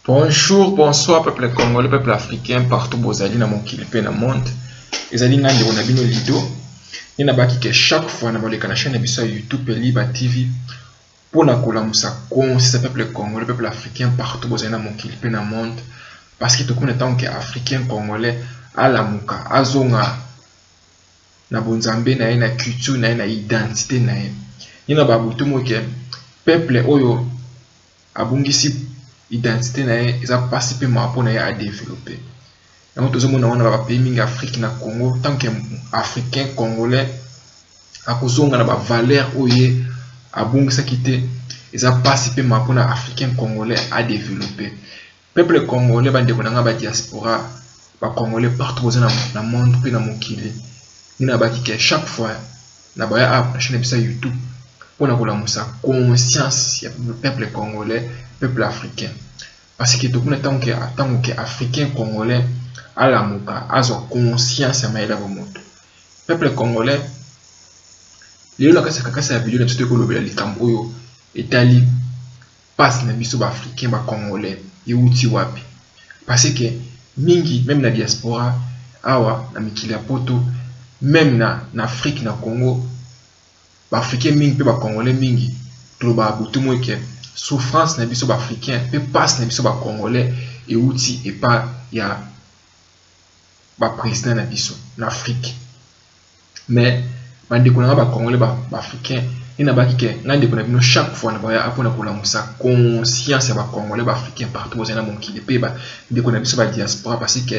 Bonjour, bonsoir peuple congolais, peuple africain, partout bozali na mokili pe na monde. Ezali ngandi on a bino lido. Ni na baki que chaque fois na boleka na chaîne ya biso ya YouTube Liba TV pour na kolamusa consiste peuple congolais, peuple africain, partout bozali na mokili pe na monde. Parce que tout le temps que africain congolais alamuka azonga na bonzambe na ye na culture na ye na identité na ye. Ni na babutu mo ke peuple oyo abungisi identité na ye eza pasi pe mapo na ye a développer. Yango tozomona wana ba pays mingi Afrique na Congo tant que africain congolais akozonga na ba valeur oyo abungisa kite eza pasi pe mapo na africain congolais a développer. Peuple congolais ba ndeko na ba diaspora ba congolais partout aux na monde pe na mokili. Ni na baki ke chaque fois na ba ya app na chaîne bisa YouTube pour na kolamusa conscience ya peuple congolais, peuple africain. Parce que tout le temps que africain congolais a la muka azo conscience ya maïla bomoto. Peuple congolais lelo la kasa ya video na tuto ko lobela likambo oyo etali passe na biso ba africain ba congolais yuti wapi. Parce que mingi même na diaspora awa na mikili ya poto même na Afrique na Congo ba africain mingi pe ba congolais mingi to ba butu mo ke souffrance na biso ba africain pe passe na biso ba congolais et outil et pas ya ba président na biso na Afrique. Mais bandeko na ba congolais ba africain ina baki ke ngande ko na bino chaque fois na ba ya apona ko la musa conscience ya ba congolais ba africain partout aux na monkili pe ba ndeko na biso ba diaspora parce que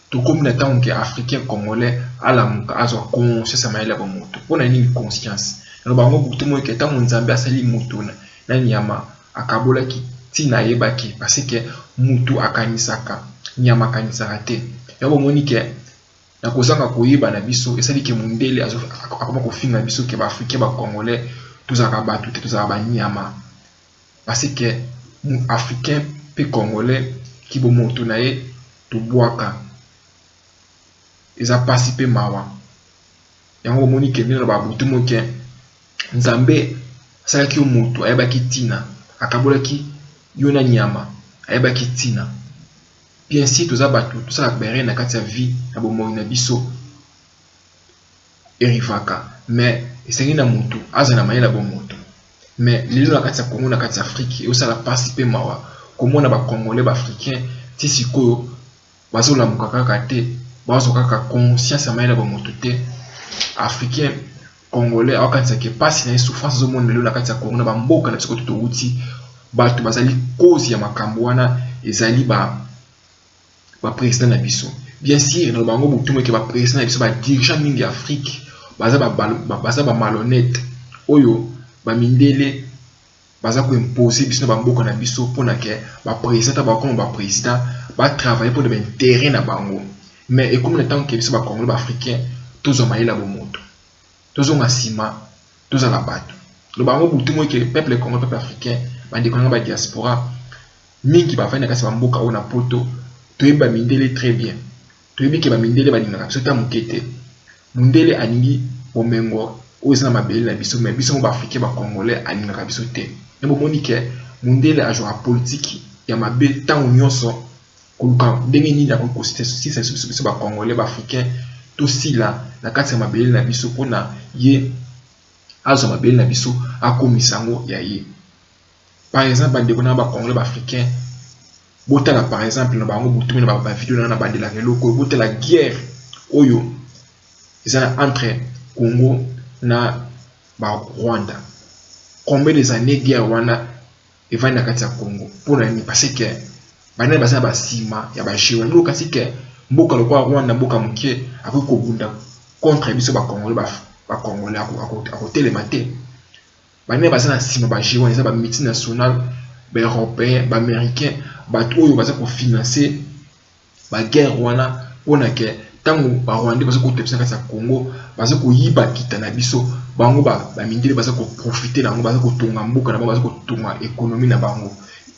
tout comme le temps que africain congolais à la muka azo conscience ya maila ba moto pona ni conscience na bango butu mo ke tango nzambe asali moto na nyama akabola ki tina yebaki parce que mutu akanisaka nyama akanisaka te yabo moni ke na kozanga koyeba na biso esali ke mundele azo akoma kofinga biso ke ba africain ba congolais tuzaka batu te tuzaka ba nyama parce que africain pe congolais ki bo moto na ye to boaka eza pasi pe mawa yango moni ke bino ba butu mo ke nzambe salaki yo moto ayebaki tina akabolaki yo na nyama ayebaki tina bien si toza batu tosala bere na kati ya vie na bomoi na biso erivaka mais esengi na moto aza na mayela bomoto mais lelo na kati ya Congo na kati ya Afrique osala pasi pe mawa komona ba congolais ba africain ti sikoyo bazolamuka kaka te bazo kaka conscience ya mayela bomoto te africain congolais akanisa ke pasi na souffrance zo monde lelo na kati ya Congo na bamboka na biso to uti bato bazali cause ya makambo wana ezali ba président na biso bien sûr na bango butu ke ba président na biso ba dirigeant mingi Afrique baza ba malhonnête oyo ba mindele baza ko imposer biso na bamboka na biso pona ke ba président ba comme ba président ba travailler pour de intérêt na bango mais et comme le temps que biso ba congolais ba africain tozo mayela bomoto tozo ngasima tozo la bato le bango butu ke peuple congolais peuple africain bandeko na ba diaspora mingi ba fana kasi bamboka ona poto toyeba mindele très bien toyebi ke ba mindele balingaka biso ta mukete mundele aningi bomengo oza na mabele na biso mais biso ba africain ba congolais alingaka biso te nebo moni ke mundele a jouer politique ya mabe tant nyonso koluka ndenge nini na constitution si c'est biso ba congolais ba africain to sila na kati ya mabele na biso pona ye azo mabele na biso akomisango ya ye. Par exemple, bandeko na ba congolais ba africain botala par exemple na bango butu na ba vidéo na bandela loko botala guerre oyo eza entre Congo na ba Rwanda. Combien des années guerre wana eva na kati ya Congo pona ni parce que bana basa ba sima ya ba shiwa no kasi ke mboka lokwa Rwanda mboka muke akoko bunda contre biso ba congolais ba congolais ako telemate bana basa na sima ba shiwa eza ba multinational ba européen ba américain ba oyo baza ko financer ba guerre wana pona ke tango ba Rwanda baza ko tepesa kati ya Congo baza ko yiba kita na biso bango ba mindele baza ko profiter nango baza ko tonga mboka na bango baza ko tonga économie na bango.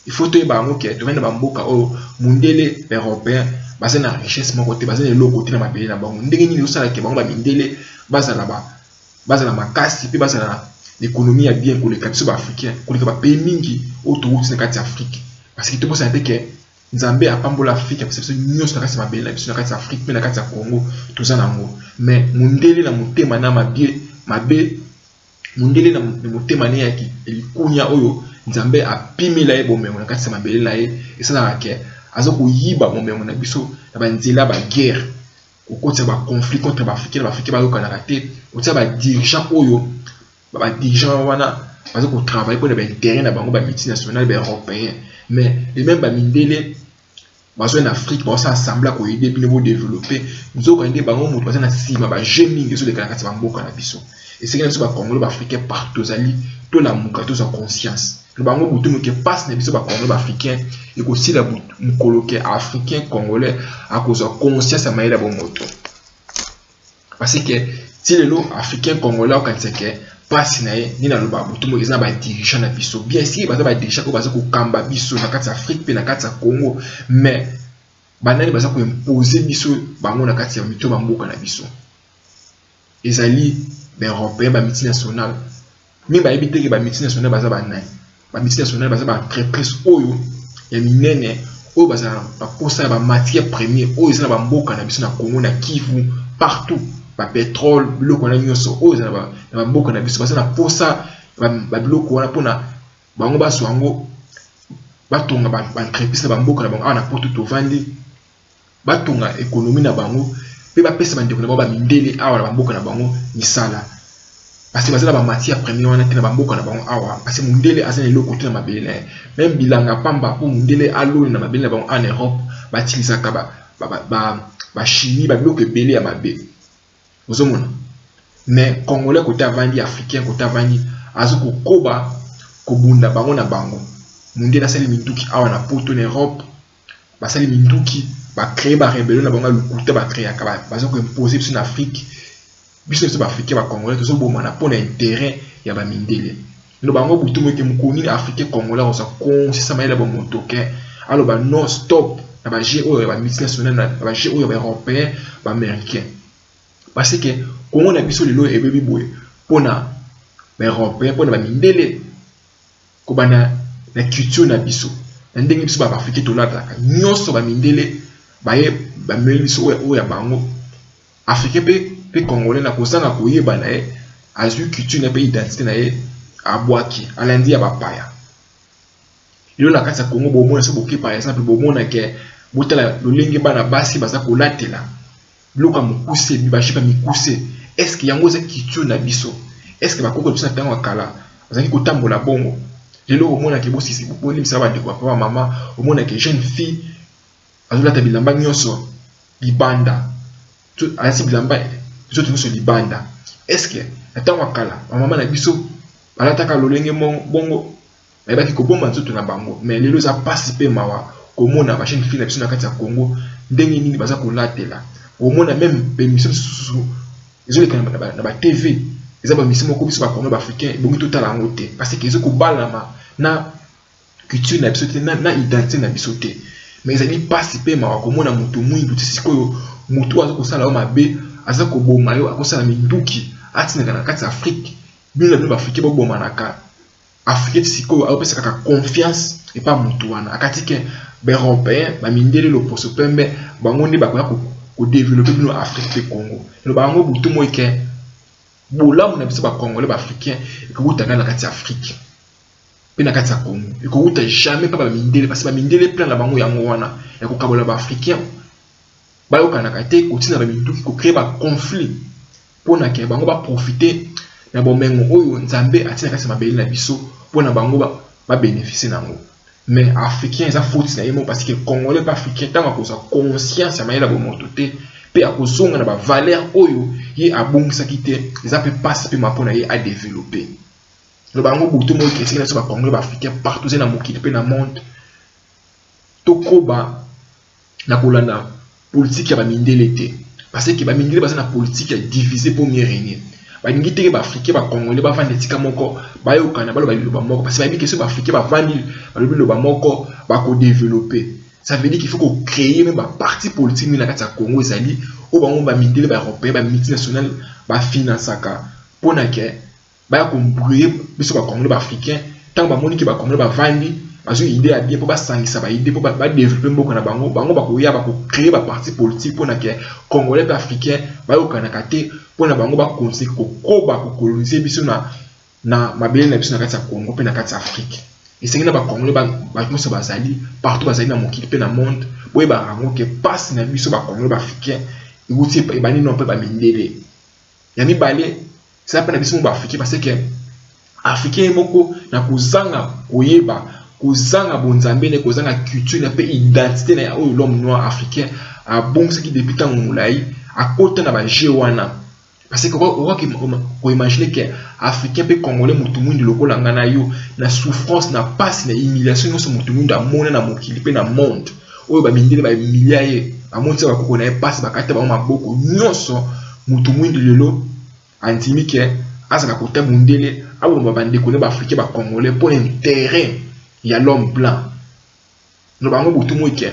Il faut te bango ke to vena ba mboka o mundele européen baza na richesse moko te baza na loko te na mabele na bango ndenge nini osala ke bango ba mindele baza na makasi pe baza na l'économie ya bien koleka biso ba africain koleka ba pays mingi o to uti na kati ya Afrique parce que to bosa te ke nzambe apambola Afrique parce que biso nyonso na kati mabele na biso na kati Afrique pe na kati Congo toza nango mais mundele na motema na mabe mundele na motema ne yaki elikunya oyo nzambe apimela ye bomengo na kati mabele na ye esala ke azoko yiba bomengo na biso na banzela ba guerre okotsa ba conflit contre ba africain ba yokana raté otsa ba dirigeant oyo ba dirigeant wana bazoko travailler pour les intérêts na bango ba multinationales ba européens mais les mêmes ba mindele bazo en Afrique ba ça assembler ko aider pour développer nzoko ende bango mutu baza na sima ba jeune mingi zo le kana kati ba mboka na biso et c'est que nous ba congolais ba africain partout zali to la muka to sa conscience le bango butu mu ke passe na biso ba congolais ba africain et aussi la mu coloquer africain congolais à cause de conscience à maïla bon moto parce que si le africain congolais quand c'est que passe na ni na loba butu mu ezana ba dirigeant na biso bien sûr ba dirigeant ko baza ko kamba biso na kati Afrique pe na kati Congo mais banani baza ko imposer biso bango na kati ya mito ba mboka na biso ezali ba européen ba multinational mi ba ebite ke ba multinational baza ba nani ba multinational baza ba entreprise oyo ya minene oyo baza ba posa ba matière première oyo ezana ba mboka na biso na Congo na Kivu partout ba pétrole biloko na nyonso oyo ezana ba mboka na biso baza na posa ba biloko wana pona bango baso yango batonga ba entreprise na ba mboka na bango ana poto to vandi batonga économie na bango pe ba pesa bandeko na ba mindele awa na mboka na bango misala parce que bazala ba matière première wana tena ba mboka na bango awa parce que mundele azana eloko tena mabele même bilanga pamba pour mundele alo na mabele na bango en Europe ba tilisaka ba chimie ba biloko ebele ya mabe ozomona mais congolais côté avandi africain côté avandi azuko koba kobunda bango na bango mundele asali minduki awa na poto na Europe basali minduki ba créer ba rébellion na bango lukuta ba créer akaba bazoko imposer sur l'Afrique biso ba africain ba congolais tozo bomana pour l'intérêt ya ba mindele no bango butu mo ke mukoni africain congolais on sa conscience maila ba motoke alo ba non stop na ba GO ba multinational na ba GO ba européen ba américain parce que Congo na biso lelo ebebi boye pona ba européen pona ba mindele ko bana na culture na biso na ndenge biso ba africain to lataka nyonso ba mindele baye ba meliso o ya bango africain pe congolais na kozanga koyeba na ye azui culture na pe identité na ye abwaki alandi ya bapaya lelo na kati ya Congo bomona so boke par exemple bomona ke botala lolenge bana basi baza kolatela biloko mokuse bibajipa mikuse est-ce que yango za culture na biso est-ce que bakoko biso na tango akala bazaki kotambola bongo lelo omona ke bosisi boponi bisa ba ndeko papa mama omona ke jeune fille azolata bilamba nyonso libanda to alati bilamba zoto nyonso libanda est-ce que na tango akala mama na biso balataka lolenge bongo bayebaki kobomba nzoto na bango mais lelo za participer mawa komona ba jeune fille na biso na kati ya Congo ndenge nini baza kolatela omona même bémission susu ezoleka na ba TV eza ba mission moko biso ba Congo ba africain bongi totala yango te parce que ezoko balama na culture na biso te na identité na biso te mais ezali participer mawa komona mutu mwindu tisikoyo mutu azoko sala o mabe azako boma yo akosala minduki atinaka na kati ya Afrique bino na ba africain bo boma naka africain tisikoyo apesa kaka confiance et pas mutu wana akati ke ba européen ba mindele lo poso pembe bango ndi bakoya ko développer bino Afrique pe Congo le bango butu mo ke bolamu na biso ba congolais ba africain ekokutaka na kati ya Afrique pe na kati ya Congo ekokuta jamais pas ba mindele parce que ba mindele plan na bango yango wana ya kokabola ba africain bayokana kate kotina ba minduki ko créer ba conflit pona ke bango ba profiter na bomengo oyo nzambe atina kati mabeli na biso pona bango ba bénéficier nango mais africain ça faut na yemo parce que congolais pas africain tant que ça conscience ya maila bo motote pe akozonga na ba valeur oyo ye abongisa kite ça peut passer pe mapona ye a développer le bango butu mo ke c'est ba congolais ba africain partout na mokili pe na monde tokoba na kolanda politique ya ba mindele te parce que ba mindele ba na politique ya diviser pour mieux régner ba ngite ba africain ba congolais ba vande tika moko ba yokana ba loba moko parce que ba biki so ba africain ba vandi ba loba moko ba ko développer ça veut dire qu'il faut qu'on crée même ba parti politique na kati ya Congo ezali o bango ba mindele ba européen ba multinational ba financaka pona ke ba ko mbrouiller biso ba congolais ba africain tant ba moni ki ba congolais ba vandi parce que idée a bien pour sangisa ba idée pour ba développer mboko na bango ba ko ya ba ko créer ba parti politique pour na que congolais africain ba yo kana kate pour na bango ba conseiller ko ba ko coloniser biso na mabele na biso na kati ya Congo pe na kati ya Afrique et c'est que na ba congolais ba nyonso bazali partout bazali na mokili pe na monde boye ba rango ke passe na biso ba congolais ba africain iwuti e bani non pe ba mindele ya mibale c'est pas na biso ba africain parce que africain moko na kozanga koyeba kozanga bonzambe ne kozanga culture na pe identité na l'homme noir africain a bon ce qui depuis tant moulai a côté na ba jewana parce que ko imaginer que africain pe congolais mutu mwindi lokola ngana yo na souffrance na passe na humiliation no so mutu mwindi amona na mokili pe na monde oyo ba mindele ba milliards a monte ba ko na passe ba kata ba maboko nyonso mutu mwindi lelo andimi ke azaka kota mundele abo ba bande ko ba africain ba congolais pour l'intérêt ya l'homme blanc no bango butu mwike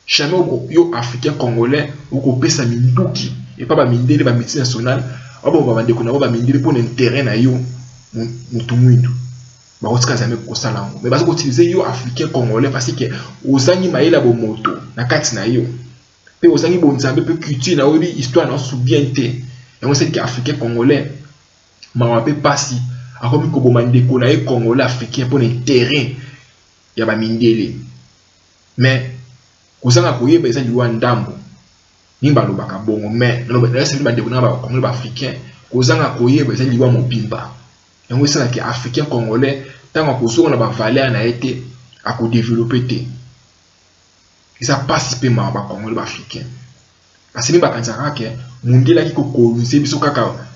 jamais yo africain congolais ou ko pesa minduki et pas ba mindele ba médecine nationale abo ba bande ko na ba mindele pour l'intérêt na yo mutu mwindu ba otika jamais ko sala mais ba ko utiliser yo africain congolais parce que ozangi maila bo moto na kati na yo pe ozangi bonzambe pe culture na obi histoire na soubienté et on sait que africain congolais ma pe passi akomi ko bomande ko na congolais africain pour l'intérêt ya ba mindele mais kozanga koyeba eza liwa ndambo nimba lobaka bongo mais no ba reste ba ndeko na ba congolais ba africain kozanga koyeba eza liwa mobimba yango esala ke africain congolais tango kozonga na ba valeur na été a ko développer te isa participer ma ba congolais ba africain parce que ba kanzaka ke mundela ki ko coloniser biso kaka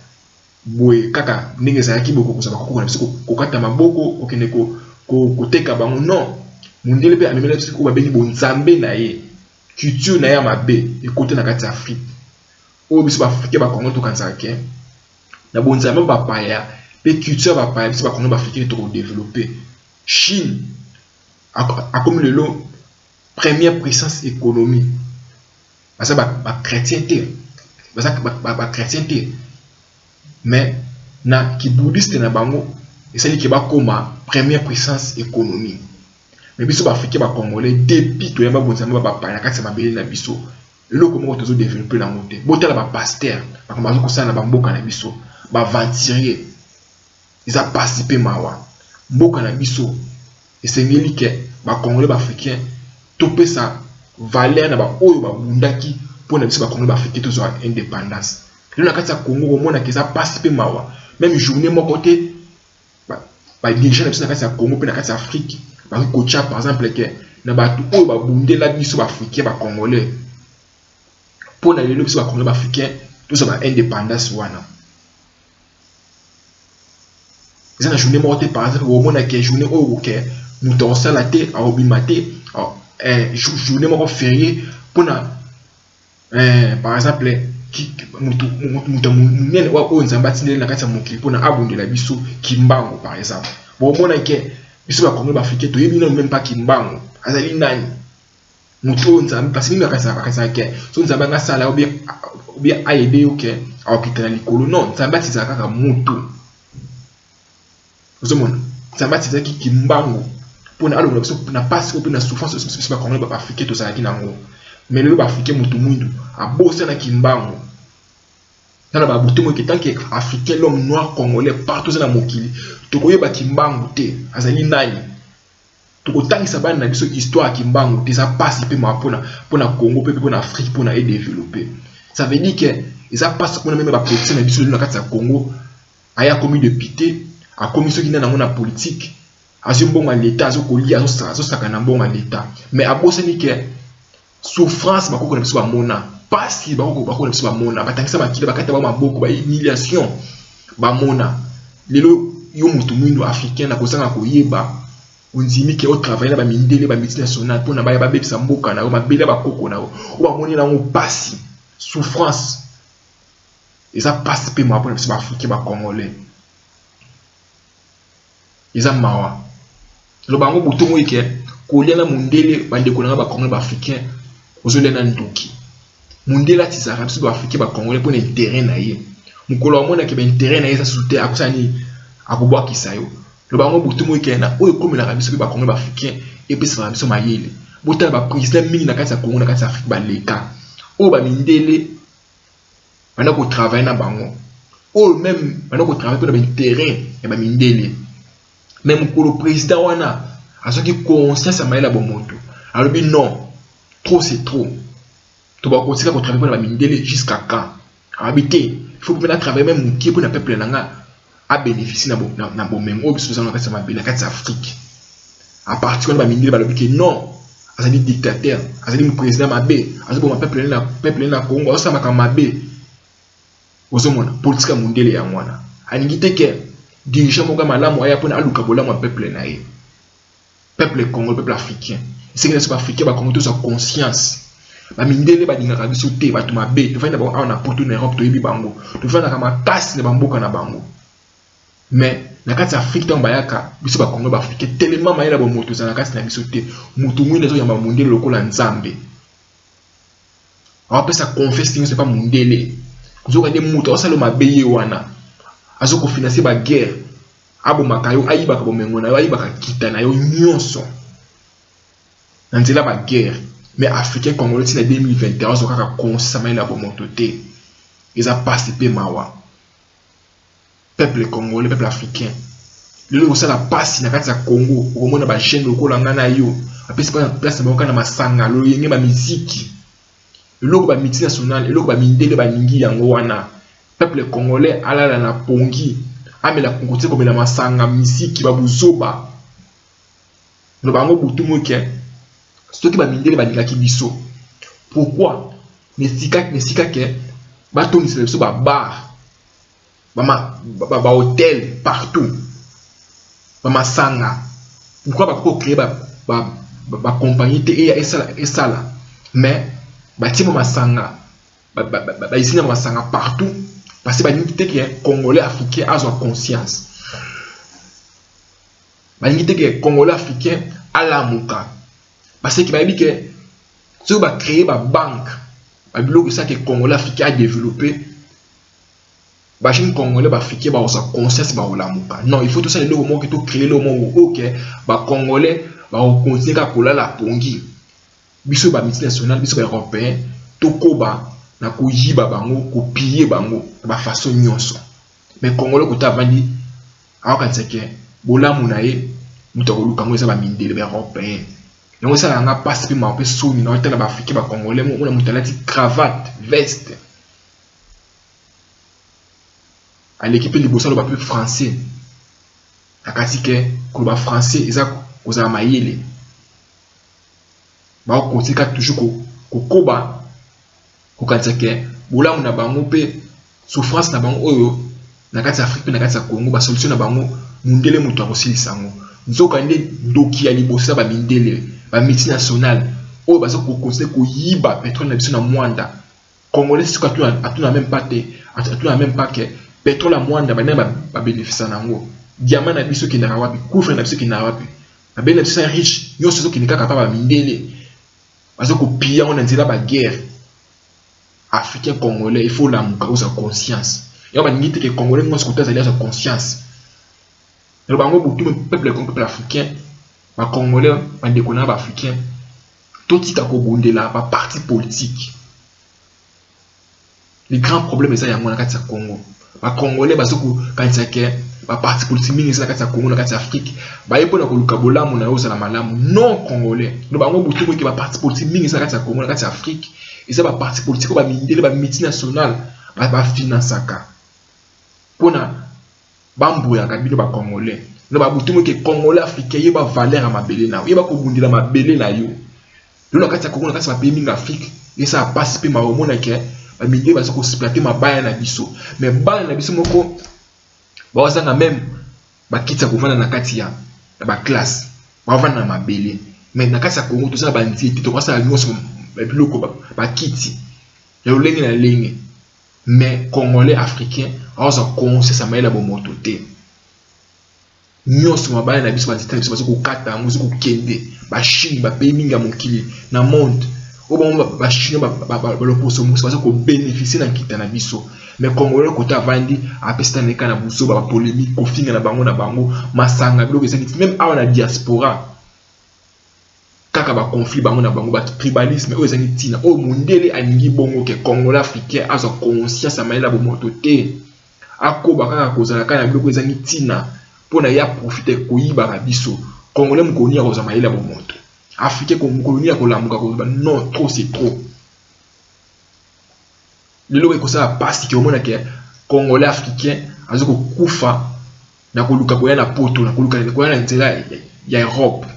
boye kaka ndenge za yaki boko kozaba ko na biso ko kata maboko okene ko teka bango non mundele pe amemela biso ko ba beni bonzambe na ye culture na ya mabe e côté na kati Afrique o biso ba africain ba Congo to kanzaka ke na bonzambe ba paya pe culture ba paya biso ba Congo ba africain to développer Chine a comme le lot première puissance économique parce ba chrétienté ba chrétienté mais na ki bouddhiste na bango esali ke ba koma première puissance économique mais biso ba africain ba congolais depuis to yamba bonzamba ba pa na kati mabele na biso eloko moko tozo développer na moté botala ba pasteur ba koma ko sana ba mboka na biso ba aventurier ils a participé mawa mboka na biso esengeli ke ba congolais ba africain to pesa valeur na ba oyo ba bundaki pona biso ba congolais ba africain to zo indépendance le na kati ya Congo mona ke za participer mawa même journée moko te ba dirigeant na biso na kati ya Congo pe na kati ya Afrique ba ko tcha par exemple que na ba tu oyo ba bundela biso ba africain ba congolais pona lelo biso ba congolais ba africain to zo ba indépendance wana ils na journée moko te par exemple au mona ke journée oyo ke nous t'en la te a obimate journée moko férié pona par exemple mutu munene wa o nzamba tindele na kati ya mokili pona abundela biso kimbango par exemple bon mona ke biso ba Congo ba africain to yebi na même pas kimbango azali nani mutu nzamba parce que na kati ya ke so nzamba nga sala ou bien aider OK a okitana likolo non nzamba tiza kaka mutu ozomona nzamba tiza ki kimbango pona alo biso na passe ko na souffrance biso ba Congo ba africain to zala ki nango mais le ba africain mutu mwindu a bossé na kimbango na ba butu mo tant que africain l'homme noir congolais partout na mokili to koyeba kimbango te azali nani to ko tangisa bana na biso histoire kimbango te ça passe pe ma pona Congo pe pona Afrique pona et développer ça veut dire que ça passe pona même ba politique na biso na kati ya Congo aya commis député a commis ce qui na na politique azimbonga l'état azokolia azosaka na mbonga l'état mais a bossé ni que souffrance bakoko na biso ba mona pasi bakoko na biso ba mona batangisa makila bakata ba maboko ba humiliation ba mona lelo yo mutu mwindo africain na kozanga koyeba onzimi ke o travailler na ba mindele ba multinationale pona ba bebisa mboka na o mabela bakoko na o ba moni na ngo pasi souffrance eza pasi pe ma pona biso ba africain ba congolais eza mawa lo bango butu mo ike kolia na mundele bandeko na ba congolais ba africain ozolena ndoki mundela tizaka biso ba africain ba congolais pour intérêt na ye mukolo mona ke ba intérêt na ye ça souté akusani akubwa kisayo Le bango butumo ikena oyo comme la biso ba Congo ba africain et puis ça biso mayele. Bota ba président mingi na kati ya Congo na kati ya Afrique ba leka. O ba mindele bana ko travailler na bango. O même bana ko travailler pour le terrain et ba mindele. Même pour le président wana a ce qui conscience à mayela bomoto. Alors bi non, trop c'est trop. Tu vas continuer à travailler pour la mindele jusqu'à quand? Habiter, il faut que travailler même qui pour le peuple nanga a bénéficié na bon même au biso na kati ya mabele na kati ya Afrique. À partir de la mindele ba lobi non. Azali dictateur, azali président mabe, azali bon peuple na Congo, ça maka mabe. Ozomona politique mondele ya mwana. Aningite ke dirigeant moga malamu aya pona aluka bola peuple na ye. Peuple congolais, peuple africain. C'est que les africains ba Congo tous sa conscience. Ba mindele ba dinga biso te ba to mabe, to fanda ba on a porté en Europe to yebi bango. To fanda kama tasse ne bamboka na bango. Mais na kati Afrique to bayaka biso ba Congo ba africain tellement mayela ba moto za na kati na biso te mutu mwine zo yamba mondele lokola nzambe awa pesa confesse c'est pas mondele zo kande mutu osalo mabeye wana azo ko financer ba guerre abo makayo ayiba ka bomengo na ayiba ka kita na yo nyonso na nzela ba guerre mais africain congolais na 2021 zo kaka conscience mayela ba moto te eza participer mawa peuple congolais, peuple africain. Le lieu où ça la passe, na kati ya Congo, au moins na ba chaîne lokola ngana yo. Après c'est pas place na na masanga, lo yenge ba musique. Le lieu ba multinational, le lieu ba mindele ba ningi yango wana. Peuple congolais ala na pongi, amela kongote comme la masanga musique ba buzoba. Le bango butumo ke. Ceux qui ba mindele ba ninga ki biso. Pourquoi? Ne sika ke ba toni se ba bar. Ba hôtel partout. Ba sanga. Pourquoi ba créer ba compagnie et ça là. Mais ba timo masanga. Ba ici na masanga partout parce que ba nité que congolais africain a son conscience. Ba nité que congolais africain a la muka. Parce que ba bi que si ba créer ba banque, ba bloc ça que congolais africain a développé. Bah, je congolais bah africain bah on sa conscience bah on la mouka. Non, il faut tout ça le moment que tu crées le moment où ok bah congolais bah on continue à coller la pongi. Biso bah multinational, biso bah européen, toko bah na kujiba bango, ko piller bango bah façon nyonso. Mais congolais ko ta vandi alors quand c'est que bola munaye mutako lukango ça bah mindele bah européen. Donc ça là nga passe puis ma peu soni na tela bah africain bah congolais on a mutalati cravate, veste. À l'équipe de Bossa, le plus français. À Katike, le bas français, ils ont à maïle. Bah, on continue toujours au Koba. Au Katike, Boula, on a bango pe souffrance na bango oyo. Na kati Afrique, na kati Congo, ba solution na bango. Mundele mutu aussi lisango. Nzoka nde doki ya libosa ba mindele, ba multinational. Oyo ba zo ko conseil ko yiba pétrole na biso na mwanda. Congolais, c'est quoi tu n'as même pas te, tu n'as même pas que pétrole à mwanda ba bénéfice nango diamant na biso ki na wapi couvre na biso ki na wapi ba bénéfice riche yo sozo ki nika kapaba mindele bazo ko piller on nzela ba guerre africain congolais il faut la muka sa conscience yo ba ngite ke congolais ngo se koteza sa conscience le bango butu peuple africain ba congolais ba ndekona ba africain totika ko bondela ba parti politique les grands problèmes ça yango na kati ya Congo. Ba congolais bazoko kantsake ba parti politique mingi na kati ya Congo na kati ya Afrique ba yepona ko luka bolamu na yoza na malamu non congolais no bango butu ko ke ba parti politique mingi na kati ya Congo na kati ya Afrique et ça ba parti politique ba mindele ba multinational ba financaka pona bambuya kabilo ba congolais no ba butu ko ke congolais africain yeba valeur à mabele na yeba ko bundila mabele na yo na kati ya Congo na kati ya pays mingi Afrique et ça passe pe ma omona ke ba mindele ba soko splater mabaya na biso mais bana na biso moko ba wasanga même ba kitsa kovanda na kati ya ba classe ba vanda na mabele mais na kati ya Congo tout ça ba nziti to kwasa nyonso ba biloko ba kiti ya lenge na lenge mais congolais africain aza conscience sa maila bo moto te nyonso mabaya na biso ba nziti na biso ba soko kata ngo soko kende ba Chine ba pays minga mokili na monde au moment ba Chine ba le poso musa ko bénéficier na kita na biso mais congolais côté avandi apesta neka na buso ba polémique kofinga na bango masanga biloko ezangi même awa na diaspora kaka ba conflit bango na bango ba tribalisme oyo ezangi tina oyo mundele aningi bongo ke congolais africain azwa conscience amayela bomoto te akoba kaka kozala kana biloko ezangi tina pona ya profiter koyiba ka biso congolais mukoni ya kozama mayela bomoto africain mukoni ya kolamuka koba non trop c'est trop lelo ekosala pasi ki omona ke congolais africain azoko kufa na koluka koya na poto na koluka koya na nzela ya Europe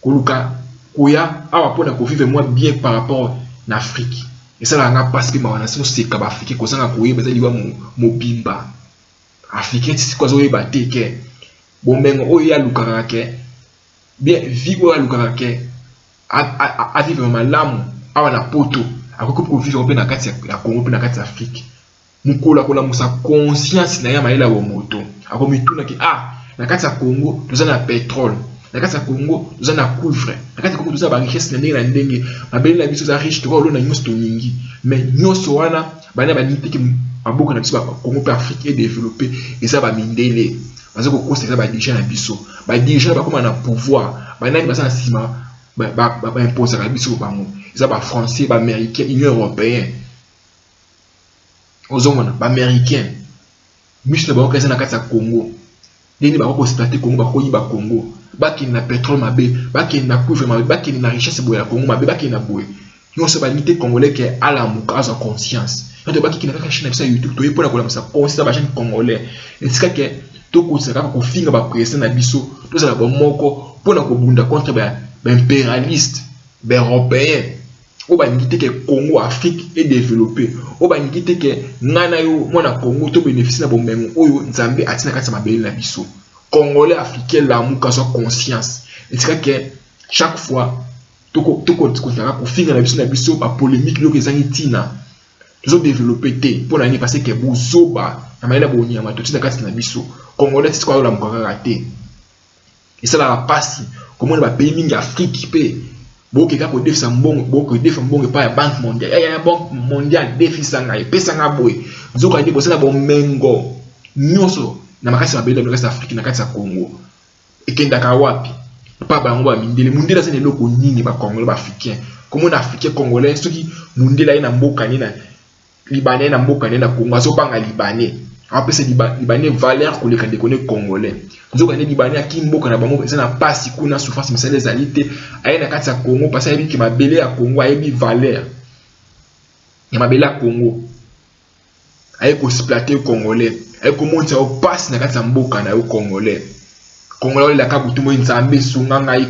koluka koya awa pona ko vivre moins bien par rapport na Afrique et ça la nga pasi ke mawana sino seka ba africain kozanga koyeba za liwa mobimba africain tisi kwa zo yeba te ke bombengo oyo ya lukaka ke bien vivre ya lukaka ke a vivre malamu awa na poto akoki ko vivre pe na kati ya Congo pe na kati ya Afrique mukola kola musa conscience na ya maela wa moto akomituna ki na kati ya Congo tozana pétrole na kati ya Congo tozana cuivre na kati ya Congo tozana ba richesse na ndenge mabeli na biso za riche to lo na nyonso to nyingi mais nyonso wana bana ba nitiki maboka na biso ba Congo pe Afrique est développé eza ba mindele baza ko kosa ba déjà na biso ba déjà ba koma na pouvoir bana ba sana sima ba impose la biso bango eza ba français ba américain union européenne ozomona ba américain miso ba okeza na kati ya Congo ndeni ba ko exploiter Congo ba ko yiba Congo ba ki na pétrole mabe ba ki na cuivre mabe ba ki na richesse boya Congo mabe ba ki na boye nyonso ba nité congolais ke ala muka za conscience nto ba ki na kaka chaîne ya YouTube to yepona kola msa conscience ba chaîne congolais etika ke to ko saka ko finga ba président na biso to za ba moko pona ko bunda contre ba impérialiste ba européen o ba nité ke Congo Afrique est développé o ba nité ke ngana yo mona Congo to bénéficie na bomengo oyo nzambe atina kati mabeli na biso congolais africain la muka so conscience etika ke chaque fois toko ko finga na biso ba polémique lo kezangi tina tozo développer te pona ni parce que bozoba na maila bonyama to tina kati na biso congolais tiko yo la muka raté et ça la passe comment ba pays mingi Afrique pe boke ka ko defisa mbongo boke defa mbongo pa ya banque mondiale ya banque mondiale defisa nga pesa nga boy zoka ndi bosala bomengo nyonso na makasi mabele na kati ya Afrique na kati ya Congo ekenda ka wapi pa bango ba mindele mundela sene loko nini ba congolais ba africain comment africain congolais soki mundela ina mboka ni na libanais na mboka ni na Congo azobanga libanais apesa libanais valeur koleka de connaître congolais nzoka ne libanais ki mboka na bango eza na pasi kuna souffrance misale ezalité ayena kati ya Congo parce ayebi ki mabele ya Congo ayebi valeur ya mabele ya Congo aye ko exploiter congolais aye ko monter au passe na kati ya mboka na yo congolais congolais la ka butumo nzambe sunga ngai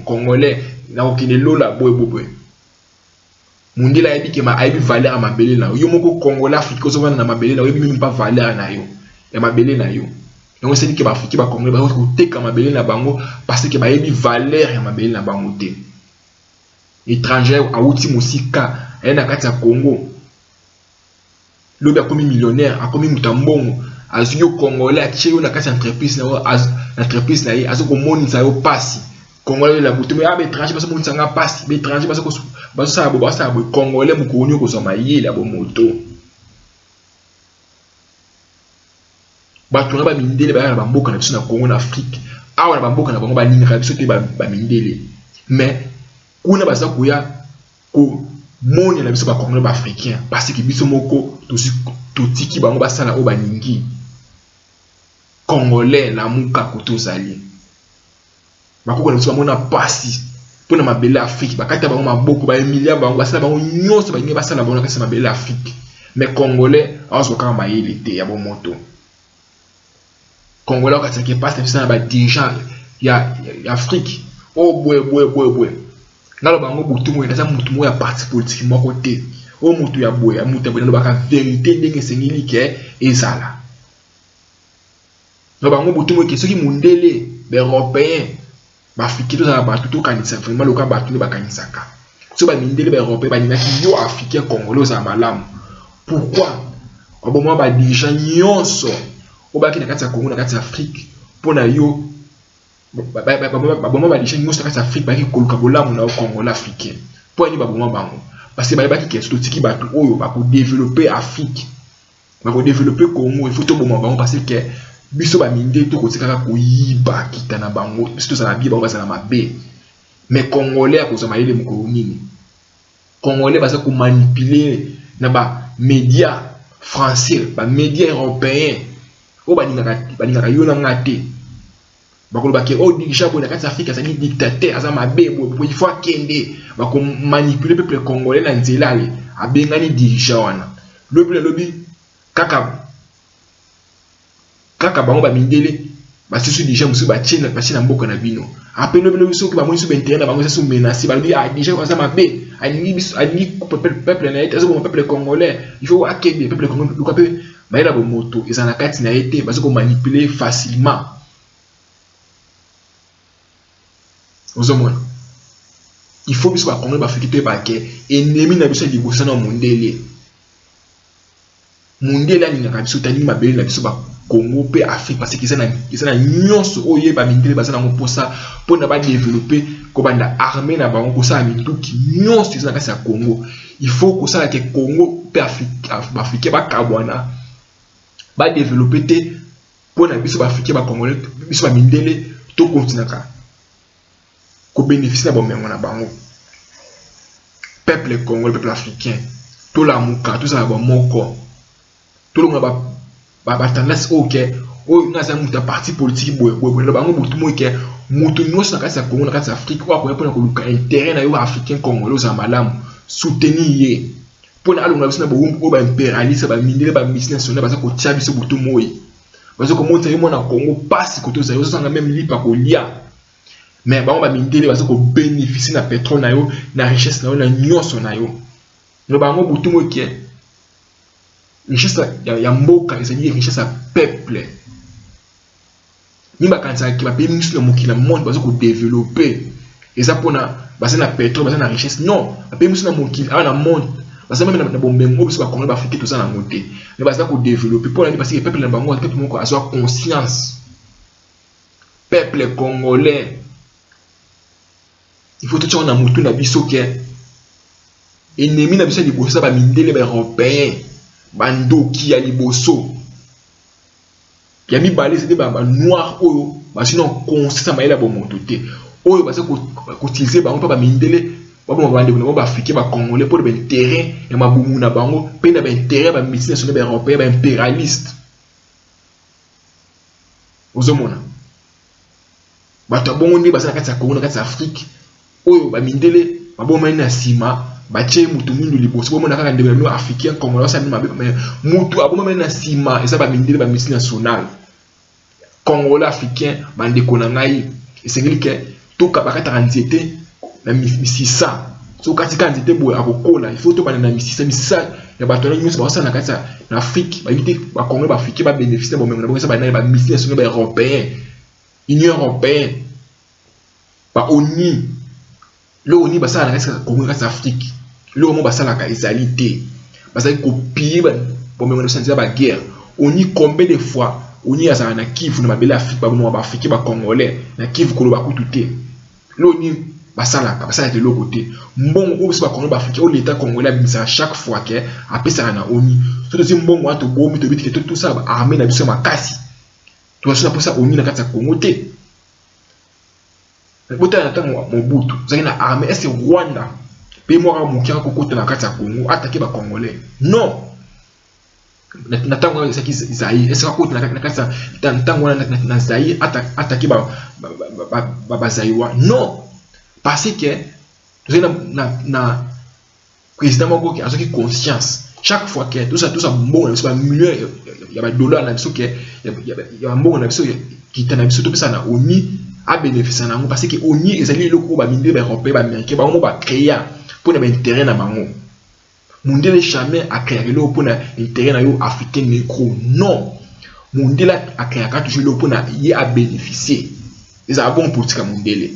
congolais na okine lola boy mundila ayebi ki ma ayebi valeur ya mabele na yo moko congolais afrique ozovana na mabele na yo yebi pas valeur na yo ya mabele na yo donc c'est dit que ba afrique ba congolais ba ko teka mabele na bango parce que ba yebi valeur ya mabele na bango te étranger auti musika ayena kati ya Congo lobi akomi millionnaire akomi mutambongo azuyo congolais acheyo na kati entreprise na entreprise na ye azoko monisa yo pasi congolais la butumo ya étranger baso monisa nga pasi ba étranger baso sa bo congolais mukoni ko zoma yele abo moto bato na ba mindele ba ba mboka na biso na Congo na Afrique awa na ba mboka na bango ba ninga biso te ba mindele mais kuna baza koya ko moni na biso ba congolais ba africain parce que biso moko to tiki bango basala o ba ningi congolais na muka kotozali bakoko na biso mona pasi pona mabele Afrique bakata bango maboko ba emilia bango basala bango nyonso ba ngi basala bango na kasa mabele Afrique mais congolais azo kama mayele te ya bomoto congolais okati ke passe na ba dirigeant ya Afrique o boy ngalo bango butumo eza mutumo ya parti politique moko te o mutu ya boy ya mutu ya baka vérité ndenge sengili ke ezala no bango butumo ke soki mundele ba européen ba africain to za ba tuto kanisa vraiment loka ba tuto ba kanisaka so ba mindele ba européen ba ninaki yo africain congolais za malamu pourquoi obomo ba dirigeant nyonso obaki na kati ya Congo na kati ya Afrique pona yo ba dirigeant nyonso na kati ya Afrique ba ki koluka bolamu na Congo africain po ni ba bango parce que ba baki ke to tiki bato oyo ba ko développer Afrique Pour développer Congo, il faut tout bon parce que biso ba minde to kotika ka koyiba kitana bango biso ça la bi bango ça la mabe. Mais Congolais à cause maïle mukuru nini. Congolais parce que manipuler na ba médias français, ba médias européens. O ba ninga yona ngate. Bakolo ba ke o dirigeant bo na kati Afrique ça dit dictateur aza mabe bo il faut kende ba ko manipuler peuple congolais na nzela le abengani dirigeant wana. Lobi kaka bango ba mindele ba susu déjà musu ba china mboka na bino après lobi biso ki ba mo su ba intérêt na bango ça menacer ba lobi déjà ça mabe ani peuple na été bon peuple congolais il faut akebe peuple congolais luka pe ba ila bo moto ezana kati na été ba ko manipuler facilement ozomona il faut biso ba congolais ba fikite ba ke ennemi na biso libosa na mondele ani na biso tani mabele na biso ba Congo pe Afrique parce que ça na nyonso oye ba mindele ba ça na moposa pour na ba développer ko banda armée na bango ko ça minduki nyonso ça na kasi ya Congo il faut que ça que Congo pe Afrique ba kabwana ba développer te pour na biso ba Afrique ba Congolais biso ba mindele to continent ka ko bénéficier na bomengo na bango peuple congolais peuple africain to la muka tout ça ba moko tout le monde ba tendance OK o ngaza muta parti politique boye le bango mutu mo ke mutu nyonso na kati ya Congo na kati ya Afrique wa ko pona ko luka intérêt na yo africain congolais za malamu soutenir ye pona alonga biso na bo ba impérialiste ba mindele ba mission nationale ba za ko tia biso butu moyi ba za ko monta yo na Congo passe ko to za yo sanga même lipa ko lia mais bango ba mindele ba za ko bénéficier na pétrole na yo na richesse na yo na nyonso na yo le bango butu mo ke richesse ya mboka ezali richesse ya peuple ni bakanisa ki ba pays misu na mokila monde bazo ko développer eza pona basa na pétrole basa na richesse non ba pays misu na mokila na monde basa même na bombengo biso ba Congolais ba Afrique to ça na ngote mais basa ko développer pona parce que peuple na bango peuple moko azo conscience peuple congolais il faut tout ça na mutu na biso ke ennemi na biso libosa ba mindele ba européen bandoki ya liboso ya mibale c'était ba noir oyo ba sinon conscience maïla bo moto te oyo ba se ko utiliser bango pa ba mindele ba bo bande bo ba africain ba congolais pour le terrain ya mabumu na bango pe na ba intérêt ba mission nationale ba européen ba impérialiste ozomona ba to bongo ni ba sa kati ya Congo na kati ya Afrique oyo ba mindele ba bo na sima bache mutu mindu liboso bo mona kaka ndebe no africain congolais ça mais mutu abo na sima eza ba mindele ba mission nationale congolais africain bande ko na ngai esengeli ke to ka bakata nzete na misisa so kati ka nzete bo akokola il faut to bana na misisa ya bato na nyusi ba sa na kati na Afrique ba invité ba congolais ba africain ba bénéficier bo mengo na bo sa ba na ba mission nationale ba européen union européenne ba ONU le ONU ba sa na kati Congo kati Afrique le moment basalaka ezalité basali copier pour même sentir ba guerre on y combien de fois on y azana na Kivu na mabele Afrique ba no ba Afrique ba congolais na Kivu ko ba kututé le on y basalaka de l'autre côté mbongo o ba congolais ba Afrique o l'état congolais bisa chaque fois que après ça na oni to deuxième mbongo ato bomi to biti que tout ça armée na biso makasi to ça pour ça oni na kata Congo té bota na tango Mobutu zaki na armée est Rwanda pe moi mokia ko kota na kati ya Congo attaquer ba congolais non na tango ça qui Zaïre est-ce que kota na kati ya tango na Zaïre attaquer ba Zaïwa non parce que tu na président moko qui a qui conscience chaque fois que tout ça bon c'est pas million il y a ba dollars na biso que il y a bon na biso qui tana biso to ça na oni a bénéficier na ngo parce que oni ezali loko ba minde ba européen ba américain ba mo ba créer pour na intérêt na bango mundele jamais a créé le pour na intérêt na yo africain négro non mundele a créé toujours le pour na y a bénéficier ils a bon politique mundele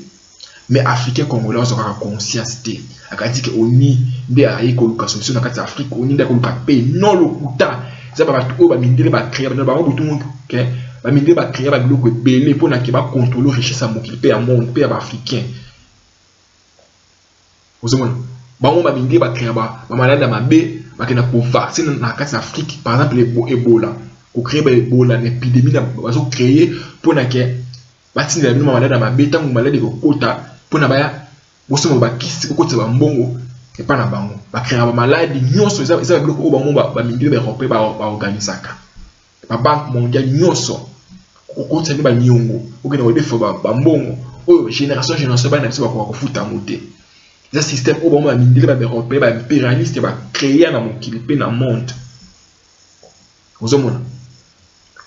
mais africain congolais on a conscience té akati que oni nde a yiko luka solution na kati Afrique oni nde ko luka pe non le kuta ça ba to ba mindele ba créer ba bango butu que ba mindele ba créer ba biloko belé pour na ki ba contrôler richesse à mokili pe ya monde pe ya ba africain ozomona bango ba mindele ba créer ba malade mabe bakena ko vacciner na kati ya Afrique par exemple Ebola ko créer ba Ebola une épidémie na bazo créer pour na ke batindela bino malade na mabeta ngo malade ko kota pour na baya bosomo ba kisi ko kota ba mbongo et pas na bango ba créer ba malade nyonso eza biloko o bango ba mindele ba européen ba organisaka ba banque mondiale nyonso ko kota ni ba nyongo o kena defo ba mbongo o génération ba na biso ba ko futa moté ce système au moment mindele ba européen ba impérialiste ba créer na mokili pe na monde ozomona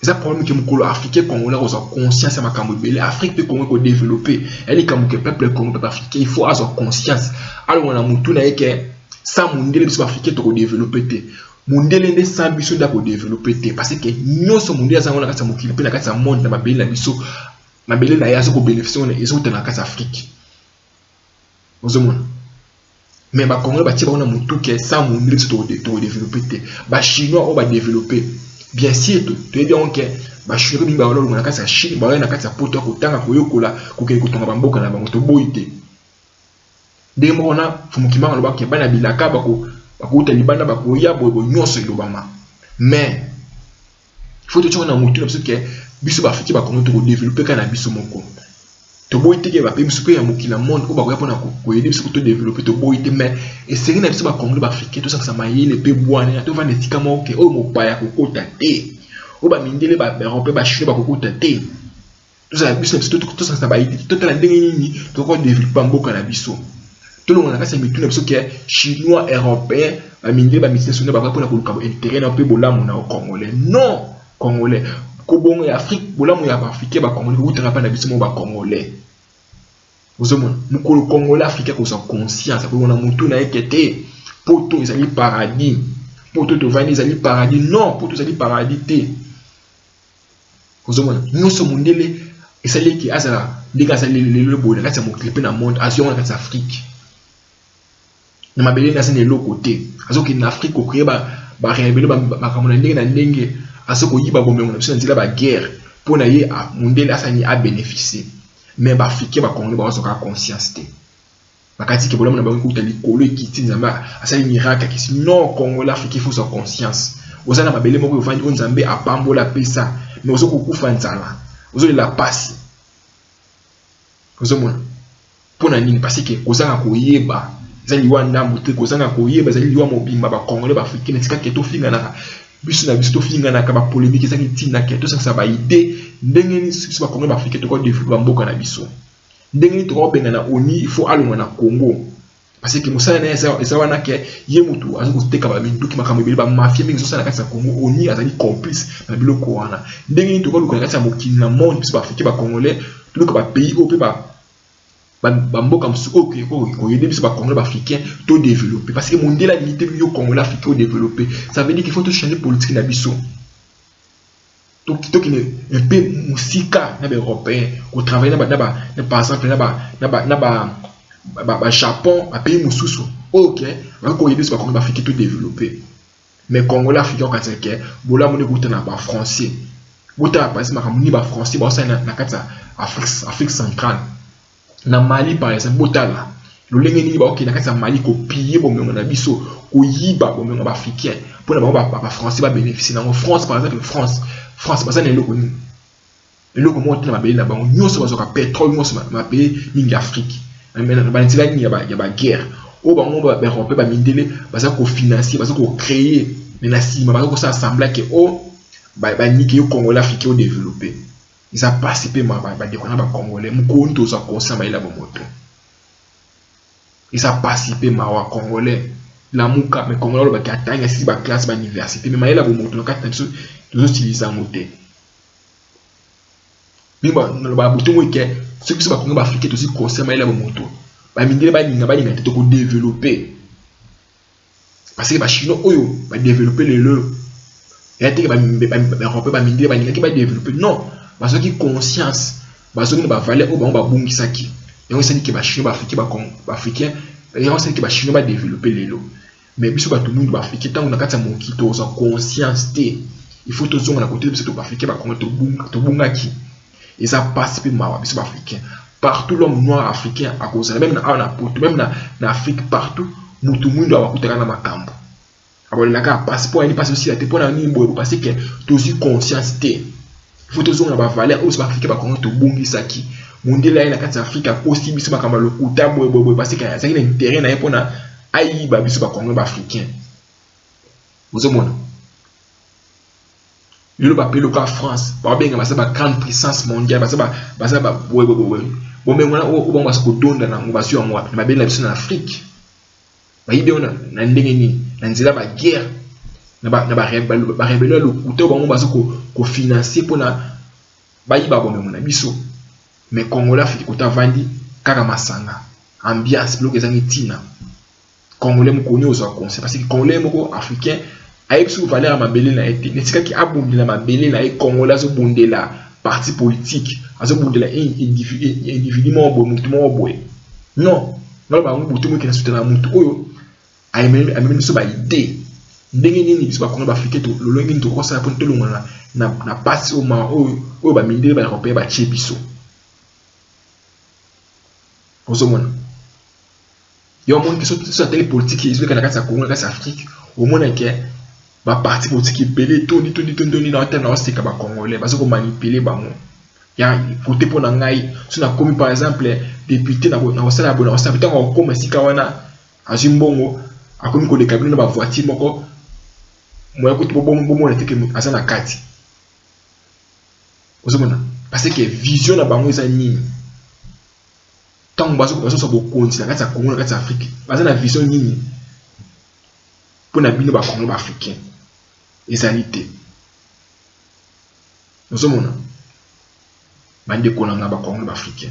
c'est un problème que mukolo africain congolais a conscience à makambo belé Afrique peut Congo ko développer elle comme que peuple congolais peuple africain il faut avoir conscience alors on a mutu na yeke sans mondele biso africain to ko développer té mondele ndé sans biso da ko développer té parce que nyonso mondele za ngona kati mokili pe na kati monde na mabele na biso mabele na yazo ko bénéficier on ezo te na kati Afrique ozomona mais ba congolais ba tiba on a mutu que sans mondele biso to développer té ba chinois on va développer bien sûr tu es bien que ba chinois bi ba olo na kati ya Chine ba na kati ya poto ko tanga ko yokola ko ke ko tonga ba mboka na bango to boyite de mo na fumukima ngalo ba ke bana bilaka ba ko uta libanda ba ko ya bo nyonso ilobama mais il faut te tshona mutu parce que biso ba fiki ba ko to développer kana biso moko to boyite ke ba pe biso pe ya mokila monde ko ba ko ya pona ko yedi biso ko to développer to boyite mais et c'est na biso ba Congo ba africain to ça mayele pe bwana to va netika mo ke o mo pa ya ko kota te o ba mindele ba européen ba chine ba ko kota te to ça biso to ça ba yidi to tala ndenge nini to ko développer mboka na biso to lo na kasa mitu na biso ke chinois européen ba mindele ba misé sone ba ko na ko luka intérêt na pe bolamu na congolais non congolais ko bongo ya Afrique bolamu ya africain ba congolais ko tera pa na biso mo ba congolais ozomona mukolo congolais africain ko sa conscience ko na mutu na ekete poto ezali paradis poto to vani ezali paradis non poto ezali paradis te ozomona nyonso mondele esali ki azala ndika azali lelo bola kati ya mokili pe na monde aziona kati ya Afrique na mabele na sene loko te azoki na Afrique ko créer ba rebelle ba kamona ndenge na ndenge asoko yiba bomengo na biso nzela ba guerre pona ye mondele asani a bénéficier mais ba africain ba congolais ba soka conscience te bakati ke bola mona ba ko tali kolo ekiti nzamba asali miracle ki non congolais africain faut sa conscience ozana mabele moko ofandi o nzambe apambola pesa mais ozoko kufa nzala ozoli la passe ozomona pona nini parce que ozanga koyeba zali wanda muté kozanga koyeba zali liwa mobimba ba congolais ba africain etika ke to finga na biso na biso to finga na ka ba polémique ezaki tina ke to ça ba idée ndenge ni si ba congolais ba africain to ko développer mboka na biso ndenge ni to ko benga na oni il faut alonga na Congo parce que musala na esa wana ke ye mutu azoko teka ba minduki makambo ba mafia mingi sosala kati ya Congo oni azali complice na biloko wana ndenge ni to ko luka kati ya mokili na monde biso ba africain ba congolais to luka ba pays au pe ba mboka msuko ko yede biso ba congolais ba africain to développer parce que mondela limité yo congolais africain développer ça veut dire qu'il faut to changer politique na biso to qui un peu musika na ba européen ko travailler na par exemple na Japon a pays mususu OK va ko yede biso ba congolais ba africain to développer mais congolais africain ko tseke bola moni ko tana ba français bota par exemple makamuni ba français ba sa na kata Afrique centrale na Mali par exemple botala lolenge nini ba OK na kati ya Mali ko piller bomengo na biso ko yiba bomengo ba africain pour na ba français ba bénéficier na France par exemple France ba ça na eloko nini eloko mo tena mabeli na bango nyonso bazoka pétrole nyonso ma pays mingi Afrique mais ba ntila ni ya ba guerre o bango ba européen ba mindele baza ko financer baza ko créer mais na sima baza ko s'assembler que o ba niki yo congolais africain développer ils ont participé à des Congolais. Nous tous à consommer la moto. Ils ont participé à Congolais. La mouka mais Congolais qui atteignent si ba classe ba université mais maïla moto le quatre nous utilisons moto. Mais bon le ba bouton moi que ceux qui sont Congolais africains aussi consommer la moto. Ba mindele ba ninga te ko développer. Parce que ba chinois oyo ba développer le et été ba européen ba mindele ba ninga qui ba développer non. Parce que conscience parce que ba valeur au ba bungisaki et on sait que ba chinois ba africain et on sait que ba chinois ba développer les lots mais biso ba tout monde ba africain tant on a kata mon kito sa conscience té il faut tous on a côté biso ba africain ba to bungaki et ça participe ma biso ba africain partout l'homme noir africain à cause même na Afrique partout mutu mundo abakutaka na makambo Abonner la carte passeport, il passe aussi la tête pour la nuit, parce que tu as conscience. Il faut que tu aies la valeur, ou Afrique, tu as bongi saki. Monde là, il y a 4 Afrique, aussi, biso bakamba le kuta, parce que ça a un intérêt pour na aïe, biso bakamba africain. Vous avez mon. Le papier local France, par bien que ça va grande puissance mondiale, ça va ouais. Bon mais on va se donner dans on va sur moi, mais bien la en Afrique. Ba ibe on na ndenge ni, na nzela ba guerre, na ba rebelle le kuta on va se ko financer pour na ba iba bon mais na biso. Mais Congolais Afrique kota vandi kaka masanga. Ambiance bloc ezangi tina. Congolais mo konyo zo conseil parce que Congolais moko africain aïe sous valeur mabele na été nesika ki abondi na mabele na e Congolais zo bondela parti politique azo bondela individu mo bo mutu mo boy non ngalo ba mutu mo ki na soutenir mutu oyo aïe même so ba idée ndenge nini biso ba Congolais africain to lolongi to ko sala pour to longona na passe au ma oyo ba mindele ba européen ba tche biso osomona yo mon ki so tele politique izo ka na kati ya Congo na kati ya Afrique au moins que ba parti politique belé toni na terme na oseka ba Congolais parce que manipuler bango ya côté pour na ngai so na komi par exemple député na osala bona osala tant comme sika wana azimbongo akomi ko dekabina na ba voiture moko moya ko to bombo na teke azana kati osomona parce que vision na bango eza nini tant bazo so bokonzi na kati ya Congo na kati ya Afrique bazana vision nini pour na bino ba Congolais africain ezalité nous sommes bande konanga ba Congolais africain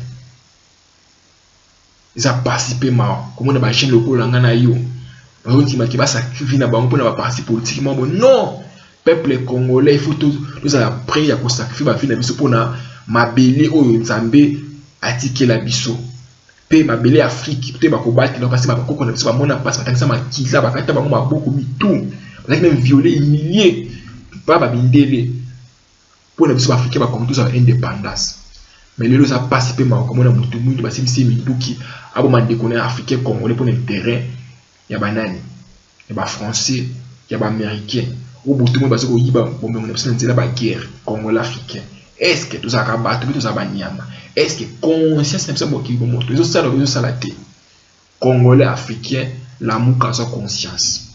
ils a participé ma comme on ba chaîne lokola nga na yo bazo tima ki ba sacrifier na bango pour na ba parti politiquement bon non peuple congolais il faut tous la prier pour sacrifier ba vie na biso pour na mabele oyo nzambe atike la biso pe mabele Afrique pe ba ko battre donc parce que ba ko na biso ba mona passe ba ma kiza ba kata bango maboko mitu même violer, humilier, pas babindele pour les Africains comme tous avoir indépendance. Mais les gens participé comme on a mutu mutu basi bisi minduki abo man déconner africain congolais pour l'intérêt ya banani ya ba français ya ba américain ou butu mo basi ko yiba bombe on a besoin de la guerre congolais africain. Est-ce que tous aka battu tous aba nyama? Est-ce que conscience n'est pas moki bon moto ils ont ça la tête. Congolais africain la muka sa conscience.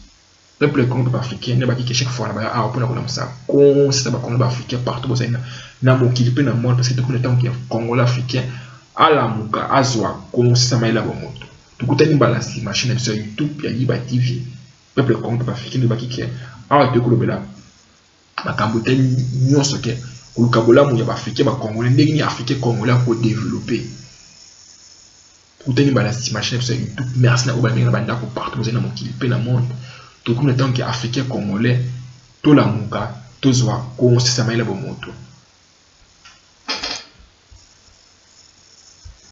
Peuple congolais africain ne ba ki chaque fois là ah pour na ko ça conscience ba congolais africain partout bo ça na mokili pe na monde parce que tout le temps que congolais africain ala muka azwa conscience maila bo moto tukutani balance machine sur YouTube ya Liba TV peuple congolais africain ne ba ki ah te ko lobela makambo te nyonso ke olukabola mu ya ba africain ba congolais ndenge ni africain congolais ko développer tukutani balance machine sur YouTube merci na oba menga banda ko partout bo na mokili pe na monde tout le temps que africain congolais to la muka to zwa conscience maila bo moto